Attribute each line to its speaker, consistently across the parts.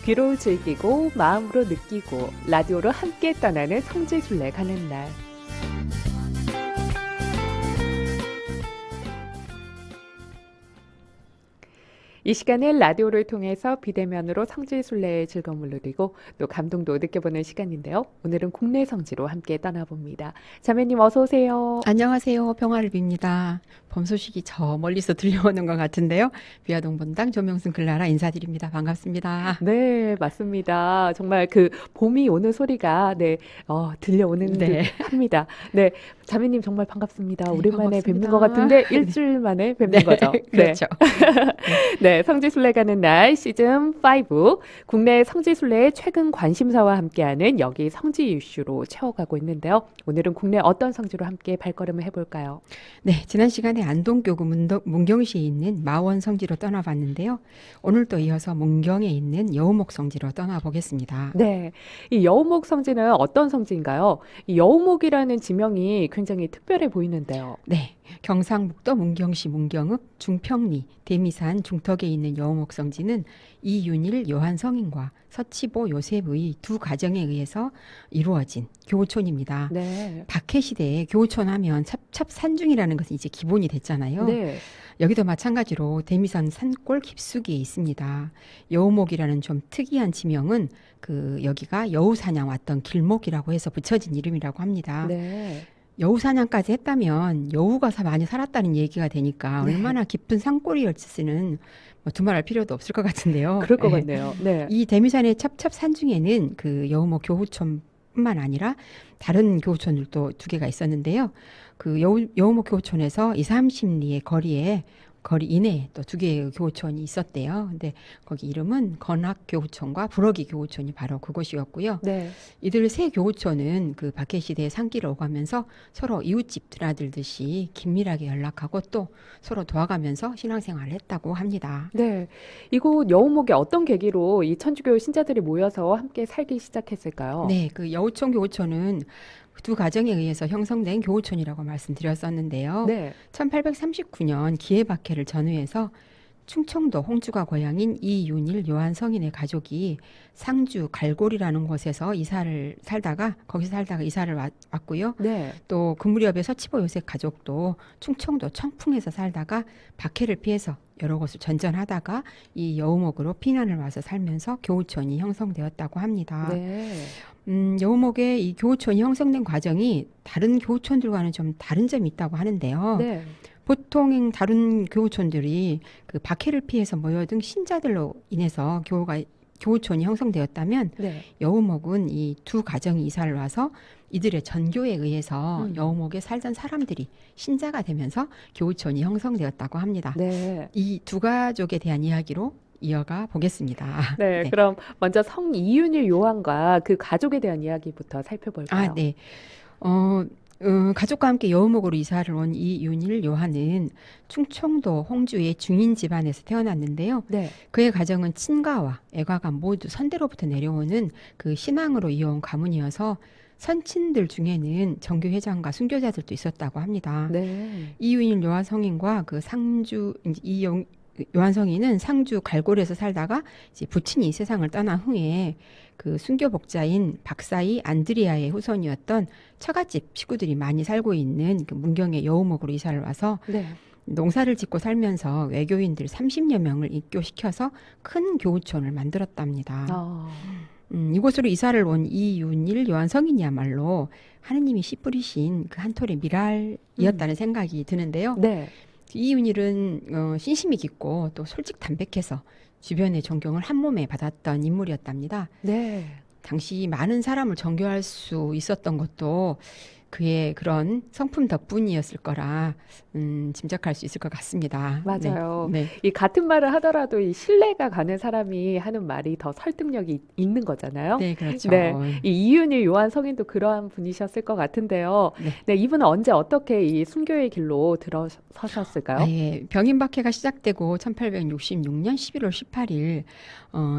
Speaker 1: 귀로 즐기고 마음으로 느끼고 라디오로 함께 떠나는 성지순례 가는 날. 이 시간은 라디오를 통해서 비대면으로 성지순례의 즐거움을 누리고 또 감동도 느껴보는 시간인데요. 오늘은 국내 성지로 함께 떠나봅니다. 자매님 어서 오세요.
Speaker 2: 안녕하세요. 평화를 빕니다. 봄 소식이 저 멀리서 들려오는 것 같은데요. 비아동 본당 조명순 글라라 인사드립니다. 반갑습니다.
Speaker 1: 네, 맞습니다. 정말 그 봄이 오는 소리가 들려오는
Speaker 2: 네.
Speaker 1: 듯 합니다. 네, 자매님 정말 반갑습니다.
Speaker 2: 네,
Speaker 1: 오랜만에
Speaker 2: 반갑습니다.
Speaker 1: 뵙는 것 같은데 일주일 만에 뵙는 거죠. 네.
Speaker 2: 그렇죠.
Speaker 1: 네, 성지순례 가는 날 시즌 5 국내 성지순례의 최근 관심사와 함께하는 여기 성지 이슈로 채워가고 있는데요. 오늘은 국내 어떤 성지로 함께 발걸음을 해볼까요?
Speaker 2: 네, 지난 시간에 안동교구 문경시에 있는 마원 성지로 떠나봤는데요. 오늘 또 이어서 문경에 있는 여우목 성지로 떠나보겠습니다.
Speaker 1: 네, 이 여우목 성지는 어떤 성지인가요? 이 여우목이라는 지명이 굉장히 특별해 보이는데요.
Speaker 2: 네, 경상북도 문경시 문경읍 중평리 대미산 중턱에 있는 여우목 성지는 이윤일 요한성인과 서치보 요셉의 두 가정에 의해서 이루어진 교우촌입니다.
Speaker 1: 네,
Speaker 2: 박해 시대에 교우촌 하면 첩첩산중이라는 것은 이제 기본이 됐잖아요.
Speaker 1: 네,
Speaker 2: 여기도 마찬가지로 대미산 산골 깊숙이에 있습니다. 여우목이라는 좀 특이한 지명은 여기가 여우사냥 왔던 길목이라고 해서 붙여진 이름이라고 합니다.
Speaker 1: 네.
Speaker 2: 여우사냥까지 했다면 여우가 많이 살았다는 얘기가 되니까
Speaker 1: 네.
Speaker 2: 얼마나 깊은 산골이었을지는 뭐 두말할 필요도 없을 것 같은데요.
Speaker 1: 그럴 것
Speaker 2: 네.
Speaker 1: 같네요. 네.
Speaker 2: 이 대미산의 첩첩산중에는 그 여우목 교우촌뿐만 아니라 다른 교우촌들도 두 개가 있었는데요. 그 여우목 교우촌에서 2, 30리의 거리 이내에 또 두 개의 교우촌이 있었대요. 근데 거기 이름은 건학 교우촌과 부러기 교우촌이 바로 그곳이었고요.
Speaker 1: 네.
Speaker 2: 이들 세 교우촌은 그 박해 시대에 산길을 오가면서 서로 이웃집 드나들듯이 긴밀하게 연락하고 또 서로 도와가면서 신앙생활을 했다고 합니다.
Speaker 1: 네. 이곳 여우목에 어떤 계기로 이 천주교 신자들이 모여서 함께 살기 시작했을까요?
Speaker 2: 네, 그 여우촌 교우촌은 두 가정에 의해서 형성된 교우촌이라고 말씀드렸었는데요.
Speaker 1: 네.
Speaker 2: 1839년 기해박해를 전후해서 충청도 홍주가 고향인 이윤일 요한성인의 가족이 상주 갈골이라는 곳에서 거기서 살다가 이사를 왔고요.
Speaker 1: 네.
Speaker 2: 또 그 무렵에 서치보 요셉 가족도 충청도 청풍에서 살다가 박해를 피해서 여러 곳을 전전하다가 이 여우목으로 피난을 와서 살면서 교우촌이 형성되었다고 합니다.
Speaker 1: 네.
Speaker 2: 여우목의 이 교우촌이 형성된 과정이 다른 교우촌들과는 좀 다른 점이 있다고 하는데요.
Speaker 1: 네.
Speaker 2: 보통 다른 교우촌들이 그 박해를 피해서 모여든 신자들로 인해서 교우촌이 형성되었다면
Speaker 1: 네.
Speaker 2: 여우목은 이 두 가정이 이사를 와서 이들의 전교에 의해서 여우목에 살던 사람들이 신자가 되면서 교우촌이 형성되었다고 합니다.
Speaker 1: 네.
Speaker 2: 이 두 가족에 대한 이야기로 이어가 보겠습니다.
Speaker 1: 네. 그럼 먼저 성 이윤일 요한과 그 가족에 대한 이야기부터 살펴볼까요?
Speaker 2: 네. 가족과 함께 여우목으로 이사를 온 이윤일 요한은 충청도 홍주의 중인 집안에서 태어났는데요.
Speaker 1: 네.
Speaker 2: 그의 가정은 친가와 애가가 모두 선대로부터 내려오는 그 신앙으로 이어온 가문이어서 선친들 중에는 정교회장과 순교자들도 있었다고 합니다.
Speaker 1: 네.
Speaker 2: 이윤일 요한성인과 요한성인은 상주 갈골에서 살다가 이제 부친이 세상을 떠난 후에 그 순교복자인 박사이 안드리아의 후손이었던 처갓집 식구들이 많이 살고 있는 그 문경의 여우목으로 이사를 와서
Speaker 1: 네.
Speaker 2: 농사를 짓고 살면서 외교인들 30여 명을 입교시켜서 큰 교우촌을 만들었답니다. 이곳으로 이사를 온 이윤일 요한성인이야말로 하느님이 씨 뿌리신 그 한 톨의 미랄이었다는 생각이 드는데요.
Speaker 1: 네.
Speaker 2: 이윤일은 신심이 깊고 또 솔직 담백해서 주변의 존경을 한 몸에 받았던 인물이었답니다.
Speaker 1: 네.
Speaker 2: 당시 많은 사람을 정교할 수 있었던 것도 그의 그런 성품 덕분이었을 거라 짐작할 수 있을 것 같습니다.
Speaker 1: 맞아요.
Speaker 2: 네.
Speaker 1: 이 같은 말을 하더라도 이 신뢰가 가는 사람이 하는 말이 더 설득력이 있는 거잖아요.
Speaker 2: 네, 그렇죠.
Speaker 1: 네. 이 이윤일 요한 성인도 그러한 분이셨을 것 같은데요. 네, 이분은 언제 어떻게 이 순교의 길로 들어서셨을까요?
Speaker 2: 예. 병인 박해가 시작되고 1866년 11월 18일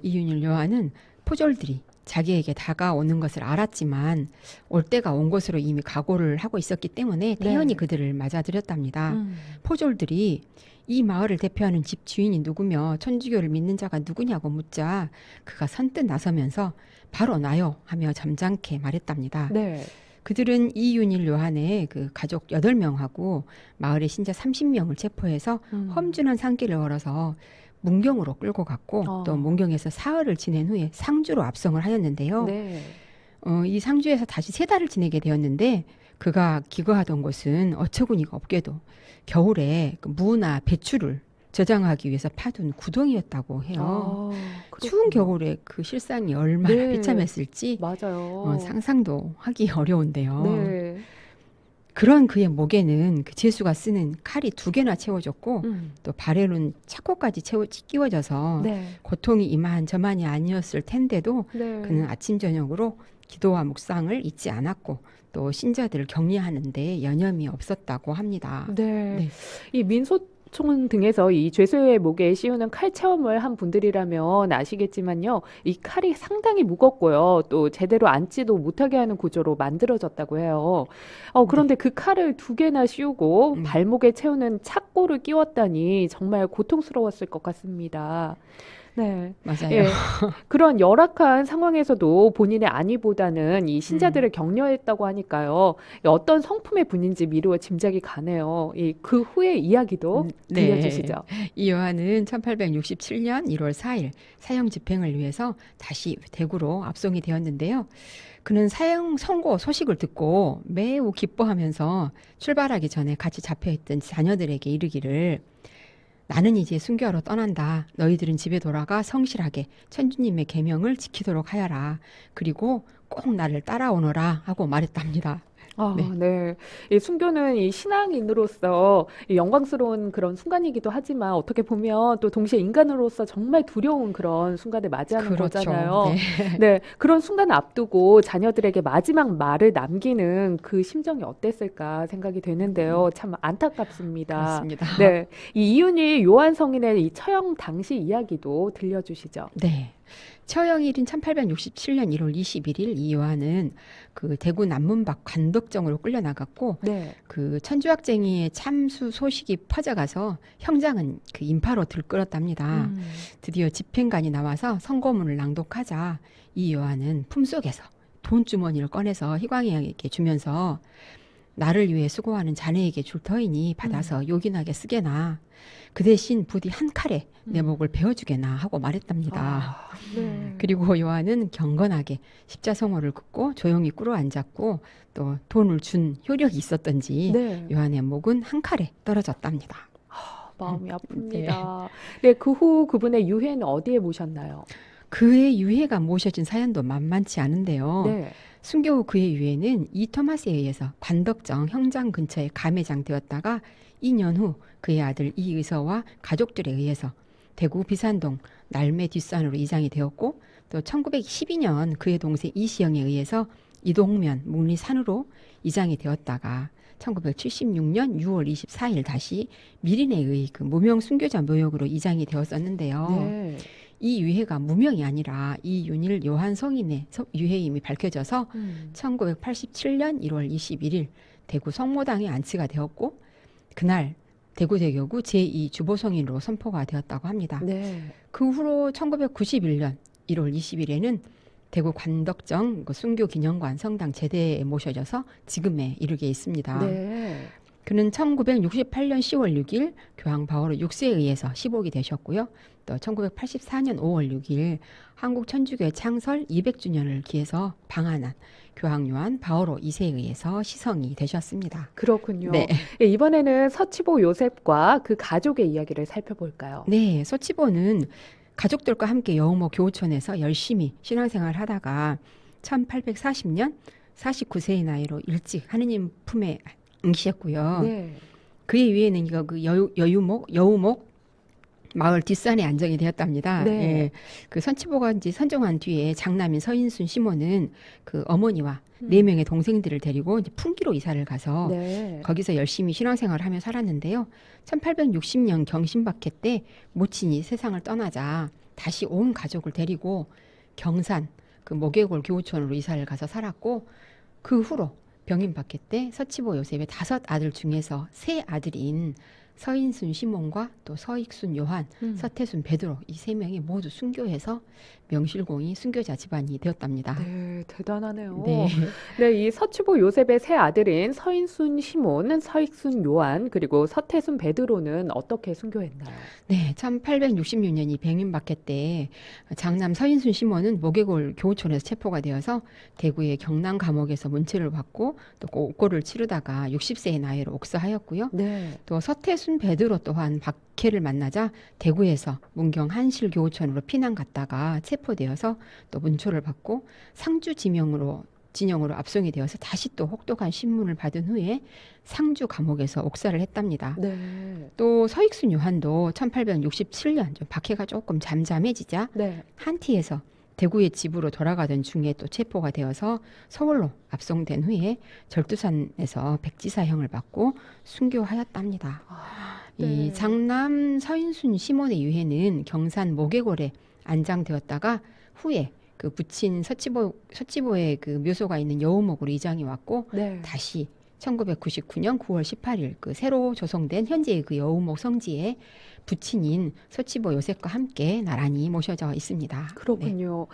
Speaker 2: 이윤일 요한은 포졸들이 자기에게 다가오는 것을 알았지만 올 때가 온 것으로 이미 각오를 하고 있었기 때문에 태연히 그들을 맞아들였답니다. 포졸들이 이 마을을 대표하는 집 주인이 누구며 천주교를 믿는 자가 누구냐고 묻자 그가 선뜻 나서면서 바로 나요 하며 점잖게 말했답니다.
Speaker 1: 네.
Speaker 2: 그들은 이윤일 요한의 그 가족 8명하고 마을의 신자 30명을 체포해서 험준한 산길을 걸어서 문경으로 끌고 갔고 또 문경에서 사흘을 지낸 후에 상주로 압송을 하였는데요.
Speaker 1: 네.
Speaker 2: 이 상주에서 다시 3달을 지내게 되었는데 그가 기거하던 곳은 어처구니가 없게도 겨울에 그 무나 배추를 저장하기 위해서 파둔 구덩이였다고 해요. 추운 겨울에 그 실상이 얼마나
Speaker 1: 네.
Speaker 2: 비참했을지
Speaker 1: 맞아요.
Speaker 2: 상상도 하기 어려운데요.
Speaker 1: 네.
Speaker 2: 그런 그의 목에는 그 제수가 쓰는 칼이 2개나 채워졌고 또 발에는 차코까지 끼워져서
Speaker 1: 네.
Speaker 2: 고통이 이만저만이 아니었을 텐데도
Speaker 1: 네.
Speaker 2: 그는 아침 저녁으로 기도와 묵상을 잊지 않았고 또 신자들을 격려하는 데 여념이 없었다고 합니다.
Speaker 1: 네.
Speaker 2: 네.
Speaker 1: 이 민소총 등에서 이 죄수의 목에 씌우는 칼 체험을 한 분들이라면 아시겠지만요. 이 칼이 상당히 무겁고요. 또 제대로 앉지도 못하게 하는 구조로 만들어졌다고 해요. 그런데 그 칼을 2개나 씌우고 발목에 채우는 착고를 끼웠다니 정말 고통스러웠을 것 같습니다. 네.
Speaker 2: 맞아요.
Speaker 1: 예. 그런 열악한 상황에서도 본인의 안위보다는 이 신자들을 격려했다고 하니까요. 어떤 성품의 분인지 미루어 짐작이 가네요. 그 후의 이야기도 들려주시죠.
Speaker 2: 이 요한은 1867년 1월 4일 사형 집행을 위해서 다시 대구로 압송이 되었는데요. 그는 사형 선고 소식을 듣고 매우 기뻐하면서 출발하기 전에 같이 잡혀있던 자녀들에게 이르기를 나는 이제 순교하러 떠난다. 너희들은 집에 돌아가 성실하게 천주님의 계명을 지키도록 하여라. 그리고 꼭 나를 따라오너라 하고 말했답니다.
Speaker 1: 네. 이 순교는 이 신앙인으로서 이 영광스러운 그런 순간이기도 하지만 어떻게 보면 또 동시에 인간으로서 정말 두려운 그런 순간을 맞이하는 거잖아요. 네. 그런 순간을 앞두고 자녀들에게 마지막 말을 남기는 그 심정이 어땠을까 생각이 되는데요. 참 안타깝습니다.
Speaker 2: 그렇습니다.
Speaker 1: 네. 이 이윤희 요한 성인의 이 처형 당시 이야기도 들려주시죠.
Speaker 2: 네. 처형일인 1867년 1월 21일 이 요한은 그 대구 남문박 관덕정으로 끌려나갔고
Speaker 1: 네.
Speaker 2: 그 천주학쟁이의 참수 소식이 퍼져가서 형장은 그 인파로 들끓었답니다. 드디어 집행관이 나와서 선고문을 낭독하자 이 요한은 품속에서 돈주머니를 꺼내서 희광이에게 주면서 나를 위해 수고하는 자네에게 줄 터이니 받아서 요긴하게 쓰게나 그 대신 부디 한 칼에 내 목을 베어주게나 하고 말했답니다.
Speaker 1: 네.
Speaker 2: 그리고 요한은 경건하게 십자성호를 긋고 조용히 꿇어 앉았고 또 돈을 준 효력이 있었던지
Speaker 1: 네.
Speaker 2: 요한의 목은 한 칼에 떨어졌답니다.
Speaker 1: 마음이 아픕니다. 네, 그 후 그분의 유해는 어디에 모셨나요?
Speaker 2: 그의 유해가 모셔진 사연도 만만치 않은데요.
Speaker 1: 네.
Speaker 2: 순교 후 그의 유해는 이 토마스에 의해서 관덕정 형장 근처에 감회장되었다가 2년 후 그의 아들 이 의서와 가족들에 의해서 대구 비산동 날매 뒷산으로 이장이 되었고 또 1912년 그의 동생 이시영에 의해서 이동면 묵리산으로 이장이 되었다가 1976년 6월 24일 다시 미린에 의해 그 무명 순교자 묘역으로 이장이 되었었는데요.
Speaker 1: 네.
Speaker 2: 이 유해가 무명이 아니라 이윤일 요한 성인의 유해임이 밝혀져서 1987년 1월 21일 대구 성모당에 안치가 되었고 그날 대구대교구 제2주보성인으로 선포가 되었다고 합니다.
Speaker 1: 네.
Speaker 2: 그 후로 1991년 1월 20일에는 대구 관덕정 순교기념관 성당 제대에 모셔져서 지금에 이르게 있습니다.
Speaker 1: 네.
Speaker 2: 그는 1968년 10월 6일 교황 바오로 6세에 의해서 시복이 되셨고요. 또 1984년 5월 6일 한국 천주교의 창설 200주년을 기해서 방한한 교황 요한 바오로 2세에 의해서 시성이 되셨습니다.
Speaker 1: 그렇군요.
Speaker 2: 네.
Speaker 1: 예, 이번에는 서치보 요셉과 그 가족의 이야기를 살펴볼까요?
Speaker 2: 네, 서치보는 가족들과 함께 여우모 교우촌에서 열심히 신앙생활을 하다가 1840년 49세의 나이로 일찍 하느님 품에 응시했고요.
Speaker 1: 네.
Speaker 2: 그의 위에는 이거 그 여우목 마을 뒷산에 안정이 되었답니다.
Speaker 1: 네.
Speaker 2: 예, 그 선치보가 이제 선정한 뒤에 장남인 서인순 시모는 그 어머니와 4명의 동생들을 데리고 이제 풍기로 이사를 가서
Speaker 1: 네.
Speaker 2: 거기서 열심히 신앙생활을 하며 살았는데요. 1860년 경신박해 때 모친이 세상을 떠나자 다시 온 가족을 데리고 경산 그 모계골 교우촌으로 이사를 가서 살았고 그 후로 병임박해 때 서치보 요셉의 5 아들 중에서 3 아들인 서인순 시몬과 또 서익순 요한, 서태순 베드로 이 3명이 모두 순교해서 명실공히 순교자 집안이 되었답니다.
Speaker 1: 네, 대단하네요.
Speaker 2: 네.
Speaker 1: 네, 이 서치보 요셉의 3 아들인 서인순 시몬, 서익순 요한, 그리고 서태순 베드로는 어떻게 순교했나요?
Speaker 2: 네, 1866년 이 병임박해 때 장남 서인순 시몬은 모계골 교우촌에서 체포가 되어서 대구의 경남 감옥에서 문체를 받고 또 옥고를 치르다가 60세의 나이로 옥사하였고요.
Speaker 1: 네.
Speaker 2: 또 서태순 베드로 또한 박해를 만나자 대구에서 문경 한실 교우촌으로 피난 갔다가 체포되어서 또 문초를 받고 상주 진영으로 압송이 되어서 다시 또 혹독한 신문을 받은 후에 상주 감옥에서 옥사를 했답니다.
Speaker 1: 네.
Speaker 2: 또 서익순 요한도 1867년 좀 박해가 조금 잠잠해지자
Speaker 1: 네.
Speaker 2: 한티에서 대구의 집으로 돌아가던 중에 또 체포가 되어서 서울로 압송된 후에 절두산에서 백지사형을 받고 순교하였답니다.
Speaker 1: 아,
Speaker 2: 이
Speaker 1: 네.
Speaker 2: 장남 서인순 시몬의 유해는 경산 모계골에 안장되었다가 후에 그 부친 서치보의 그 묘소가 있는 여우목으로 이장이 왔고
Speaker 1: 네.
Speaker 2: 다시 1999년 9월 18일 그 새로 조성된 현재의 그 여우목 성지에 부친인 서치보 요셉과 함께 나란히 모셔져 있습니다. 네.
Speaker 1: 그렇군요.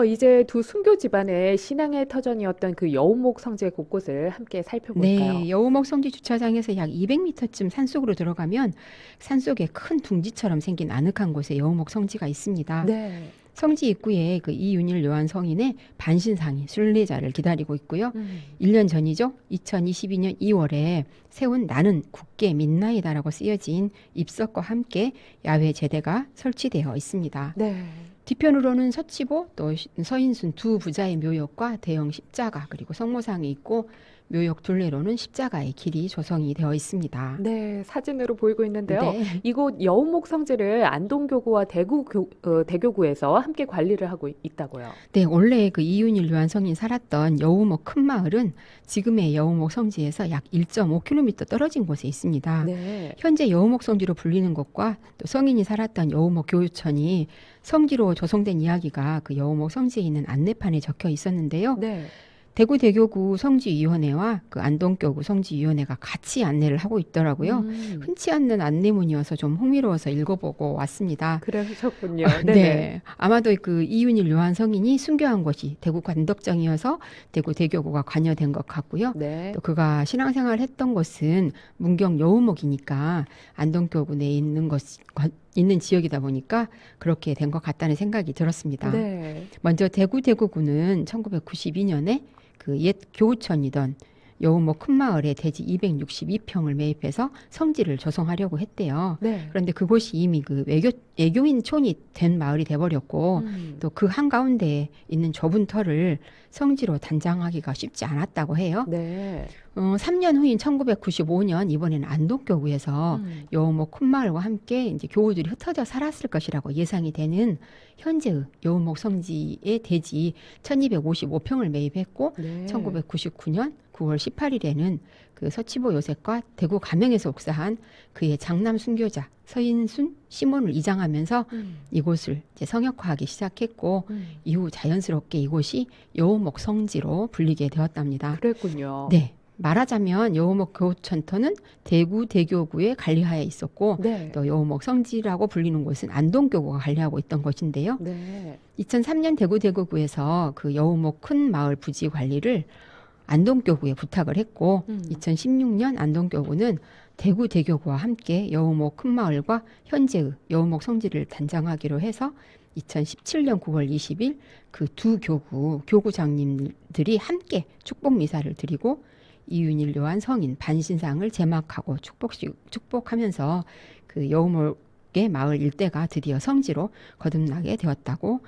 Speaker 1: 이제 두 순교 집안의 신앙의 터전이었던 그 여우목 성지 곳곳을 함께 살펴볼까요?
Speaker 2: 네, 여우목 성지 주차장에서 약 200m쯤 산속으로 들어가면 산속에 큰 둥지처럼 생긴 아늑한 곳에 여우목 성지가 있습니다.
Speaker 1: 네.
Speaker 2: 성지 입구에 그 이윤일 요한 성인의 반신상이 순례자를 기다리고 있고요. 1년 전이죠. 2022년 2월에 세운 나는 굳게 믿나이다라고 쓰여진 입석과 함께 야외 제대가 설치되어 있습니다.
Speaker 1: 네.
Speaker 2: 뒤편으로는 서치보 또 서인순 두 부자의 묘역과 대형 십자가 그리고 성모상이 있고 묘역 둘레로는 십자가의 길이 조성이 되어 있습니다.
Speaker 1: 네, 사진으로 보이고 있는데요.
Speaker 2: 네.
Speaker 1: 이곳 여우목 성지를 안동교구와 대교구에서 함께 관리를 하고 있다고요.
Speaker 2: 네, 원래 그 이윤일 요한 성인 살았던 여우목 큰 마을은 지금의 여우목 성지에서 약 1.5km 떨어진 곳에 있습니다.
Speaker 1: 네.
Speaker 2: 현재 여우목 성지로 불리는 곳과 또 성인이 살았던 여우목 교유천이 성지로 조성된 이야기가 그 여우목 성지에 있는 안내판에 적혀 있었는데요.
Speaker 1: 네.
Speaker 2: 대구 대교구 성지위원회와 그 안동교구 성지위원회가 같이 안내를 하고 있더라고요. 흔치 않는 안내문이어서 좀 흥미로워서 읽어보고 왔습니다.
Speaker 1: 그러셨군요.
Speaker 2: 네.
Speaker 1: 네네.
Speaker 2: 아마도 그 이윤일 요한 성인이 순교한 곳이 대구 관덕정이어서 대구 대교구가 관여된 것 같고요.
Speaker 1: 네.
Speaker 2: 또 그가 신앙생활을 했던 곳은 문경 여우목이니까 안동교구 내에 있는 지역이다 보니까 그렇게 된 것 같다는 생각이 들었습니다.
Speaker 1: 네.
Speaker 2: 먼저 대구 대구구는 1992년에 그 옛 교우천이던 여우목 큰마을에 대지 262평을 매입해서 성지를 조성하려고 했대요.
Speaker 1: 네.
Speaker 2: 그런데 그곳이 이미 그 외교인촌이 된 마을이 돼버렸고 또 그 한가운데에 있는 좁은 터를 성지로 단장하기가 쉽지 않았다고 해요.
Speaker 1: 네.
Speaker 2: 3년 후인 1995년 이번에는 안동교구에서 여우목 큰마을과 함께 이제 교우들이 흩어져 살았을 것이라고 예상이 되는 현재의 여우목 성지의 대지 1255평을 매입했고
Speaker 1: 네.
Speaker 2: 1999년 9월 18일에는 그 서치보 요셉과 대구 가명에서 옥사한 그의 장남 순교자 서인순 시몬을 이장하면서 이곳을 이제 성역화하기 시작했고 이후 자연스럽게 이곳이 여우목 성지로 불리게 되었답니다.
Speaker 1: 그랬군요.
Speaker 2: 네. 말하자면 여우목 교우천터는 대구 대교구에 관리하에 있었고
Speaker 1: 네.
Speaker 2: 또 여우목 성지라고 불리는 곳은 안동교구가 관리하고 있던 것인데요.
Speaker 1: 네.
Speaker 2: 2003년 대구 대교구에서 그 여우목 큰 마을 부지 관리를 안동교구에 부탁을 했고 2016년 안동교구는 대구 대교구와 함께 여우목 큰 마을과 현재의 여우목 성지를 단장하기로 해서 2017년 9월 20일 그 두 교구장님들이 함께 축복 미사를 드리고 이윤일 요한 성인 반신상을 제막하고 축복하면서 그 여우목의 마을 일대가 드디어 성지로 거듭나게 되었다고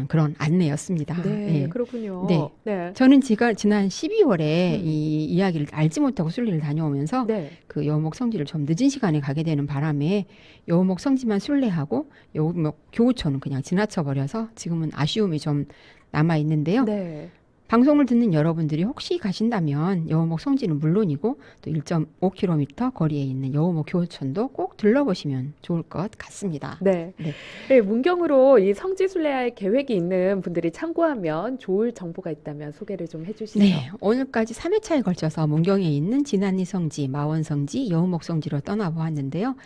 Speaker 2: 그런 안내였습니다.
Speaker 1: 네,
Speaker 2: 예.
Speaker 1: 그렇군요.
Speaker 2: 네.
Speaker 1: 네.
Speaker 2: 저는 지난 12월에 이 이야기를 알지 못하고 순례를 다녀오면서
Speaker 1: 네.
Speaker 2: 그 여우목 성지를 좀 늦은 시간에 가게 되는 바람에 여우목 성지만 순례하고 여우목 교우촌은 그냥 지나쳐 버려서 지금은 아쉬움이 좀 남아 있는데요.
Speaker 1: 네.
Speaker 2: 방송을 듣는 여러분들이 혹시 가신다면 여우목 성지는 물론이고 또 1.5km 거리에 있는 여우목 교호천도 꼭 들러보시면 좋을 것 같습니다.
Speaker 1: 네.
Speaker 2: 네.
Speaker 1: 네, 문경으로 이 성지순례할 계획이 있는 분들이 참고하면 좋을 정보가 있다면 소개를 좀 해주시죠.
Speaker 2: 네, 오늘까지 3회차에 걸쳐서 문경에 있는 진안리 성지, 마원 성지, 여우목 성지로 떠나보았는데요.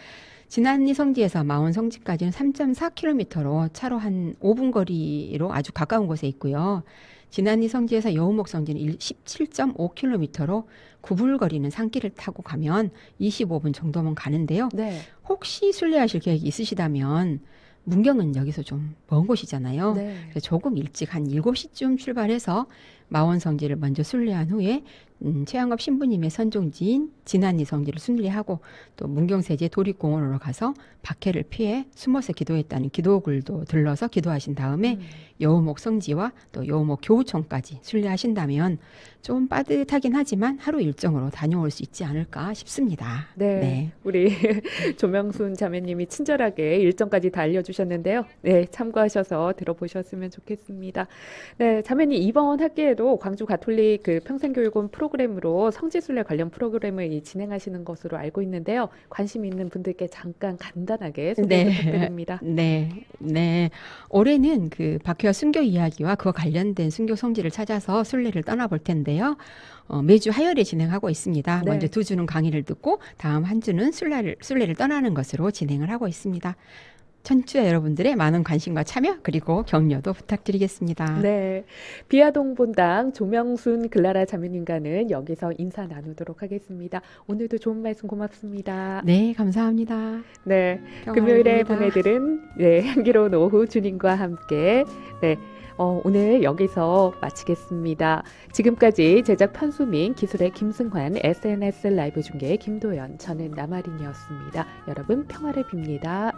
Speaker 2: 진안리 성지에서 마원 성지까지는 3.4km로 차로 한 5분 거리로 아주 가까운 곳에 있고요. 진안리 성지에서 여우목 성지는 17.5km로 구불거리는 산길을 타고 가면 25분 정도면 가는데요.
Speaker 1: 네.
Speaker 2: 혹시 순례하실 계획이 있으시다면 문경은 여기서 좀 먼 곳이잖아요.
Speaker 1: 네.
Speaker 2: 그래서 조금 일찍 한 7시쯤 출발해서 마원 성지를 먼저 순례한 후에 최양업 신부님의 선종지인 진안리 성지를 순례하고 또 문경세제 도립공원으로 가서 박해를 피해 숨어서 기도했다는 기도굴도 들러서 기도하신 다음에 여우목 성지와 또 여우목 교우천까지 순례하신다면 좀 빠듯하긴 하지만 하루 일정으로 다녀올 수 있지 않을까 싶습니다.
Speaker 1: 네. 우리 조명순 자매님이 친절하게 일정까지 다 알려주셨는데요. 네, 참고하셔서 들어보셨으면 좋겠습니다. 네, 자매님 이번 학기에도 광주 가톨릭 그 평생교육원 프로그램으로 성지순례 관련 프로그램을 진행하시는 것으로 알고 있는데요. 관심 있는 분들께 잠깐 간단하게 소개
Speaker 2: 네.
Speaker 1: 부탁드립니다.
Speaker 2: 네. 올해는 그 박회와 순교 이야기와 그와 관련된 순교 성지를 찾아서 순례를 떠나볼 텐데요. 매주 화요일에 진행하고 있습니다.
Speaker 1: 네.
Speaker 2: 먼저 2주는 강의를 듣고 다음 한 주는 순례를 떠나는 것으로 진행을 하고 있습니다. 청취자 여러분들의 많은 관심과 참여 그리고 격려도 부탁드리겠습니다.
Speaker 1: 네, 비아동 본당 조명순 글라라 자매님과는 여기서 인사 나누도록 하겠습니다. 오늘도 좋은 말씀 고맙습니다.
Speaker 2: 네, 감사합니다.
Speaker 1: 네, 금요일에
Speaker 2: 평화입니다.
Speaker 1: 보내드린 향기로운 오후 주님과 함께 오늘 여기서 마치겠습니다. 지금까지 제작 편수민 기술의 김승환, SNS 라이브 중계 김도연, 저는 나마린이었습니다. 여러분 평화를 빕니다.